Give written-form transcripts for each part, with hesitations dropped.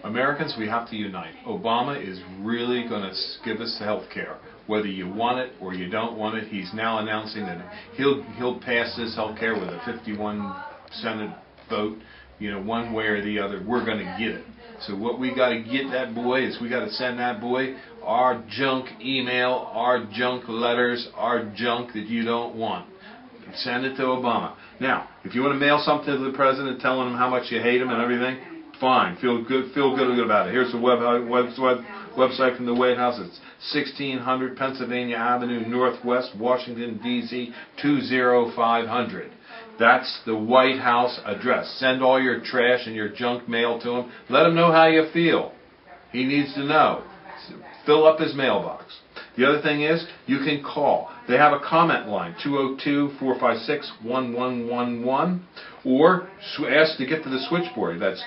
Americans, we have to unite. Obama is really going to give us the health care. Whether you want it or you don't want it, he's now announcing that he'll pass this health care with a 51 Senate vote. You know, one way or the other, we're going to get it. So what we got to get that boy is we got to send that boy our junk email, our junk letters, our junk that you don't want. Send it to Obama. Now, if you want to mail something to the president telling him how much you hate him and everything, fine. Feel good about it. Here's the website from the White House. It's 1600 Pennsylvania Avenue Northwest, Washington, D.C. 20500. That's the White House address. Send all your trash and your junk mail to him. Let him know how you feel. He needs to know. Fill up his mailbox. The other thing is, you can call. They have a comment line, 202-456-1111, or ask to get to the switchboard. That's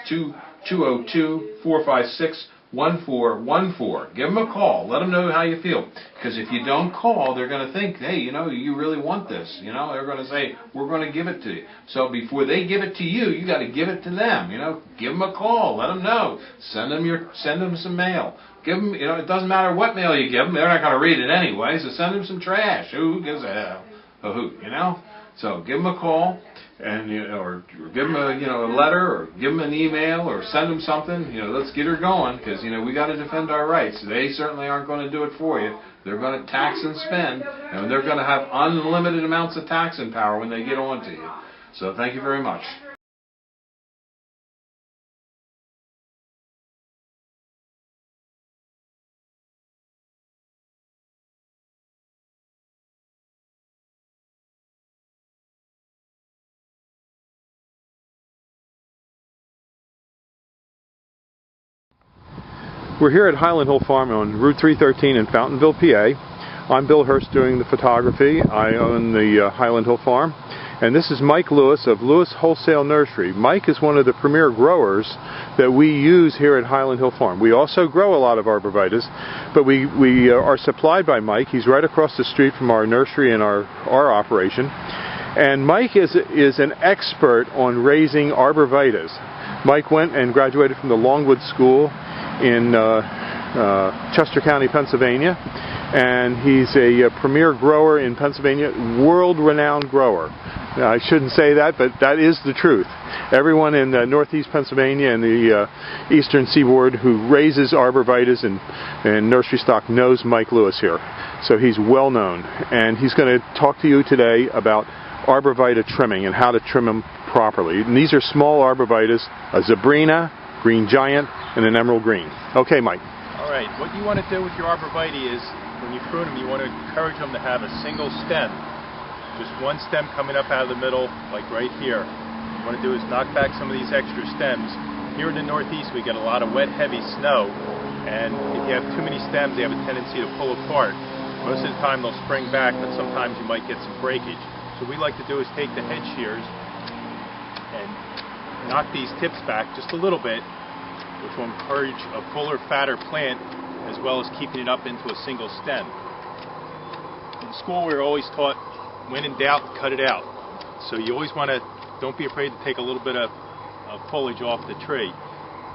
202-456-1414. Give them a call. Let them know how you feel. Because if you don't call, they're going to think, hey, you know, you really want this. You know, they're going to say, we're going to give it to you. So before they give it to you, you got to give it to them. You know, give them a call. Let them know. Send them some mail. Give them, you know, it doesn't matter what mail you give them. They're not going to read it anyway. So send them some trash. Who gives a hoot, you know? So give them a call, and or give them a a letter, or give them an email, or send them something. You know, let's get her going, because we got to defend our rights. They certainly aren't going to do it for you. They're going to tax and spend, and they're going to have unlimited amounts of taxing power when they get on to you. So thank you very much. We're here at Highland Hill Farm on Route 313 in Fountainville, PA. I'm Bill Hurst doing the photography. I own the Highland Hill Farm. And this is Mike Lewis of Lewis Wholesale Nursery. Mike is one of the premier growers that we use here at Highland Hill Farm. We also grow a lot of arborvitaes, but we are supplied by Mike. He's right across the street from our nursery and our operation. And Mike is an expert on raising arborvitaes. Mike went and graduated from the Longwood School in Chester County, Pennsylvania, and he's a premier grower in Pennsylvania, world-renowned grower. Now, I shouldn't say that, but that is the truth. Everyone in northeast Pennsylvania and the eastern seaboard who raises arborvitaes and nursery stock knows Mike Lewis here. So he's well known, and he's going to talk to you today about arborvitae trimming and how to trim them properly. And these are small arborvitaes, a Zebrina, green giant, and an emerald green. Okay, Mike. All right, what you want to do with your arborvitae is, when you prune them, you want to encourage them to have a single stem. Just one stem coming up out of the middle, like right here. What you want to do is knock back some of these extra stems. Here in the Northeast, we get a lot of wet, heavy snow, and if you have too many stems, they have a tendency to pull apart. Most of the time, they'll spring back, but sometimes you might get some breakage. So what we like to do is take the head shears and knock these tips back just a little bit, which will encourage a fuller, fatter plant, as well as keeping it up into a single stem. In school, we were always taught, when in doubt, cut it out. So you always want to, don't be afraid to take a little bit of foliage off the tree.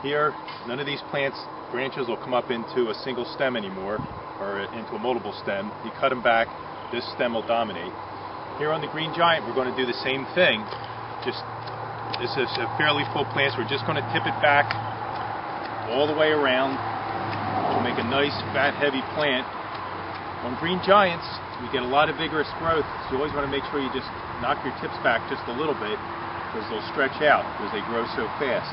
Here, none of these plants, branches will come up into a single stem anymore, or into a multiple stem. You cut them back, this stem will dominate. Here on the green giant, we're going to do the same thing. This is a fairly full plant, so we're just going to tip it back all the way around to make a nice, fat, heavy plant. On green giants, we get a lot of vigorous growth, so you always want to make sure you just knock your tips back just a little bit, because they'll stretch out because they grow so fast.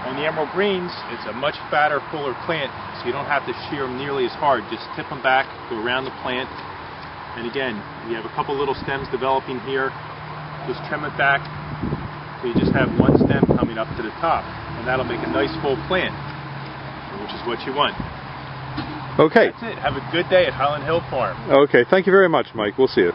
On the emerald greens, it's a much fatter, fuller plant, so you don't have to shear them nearly as hard. Just tip them back, go around the plant, and again, you have a couple little stems developing here. Just trim it back, so you just have one stem coming up to the top, and that'll make a nice full plant, which is what you want. Okay. That's it. Have a good day at Highland Hill Farm. Okay, thank you very much, Mike. We'll see you.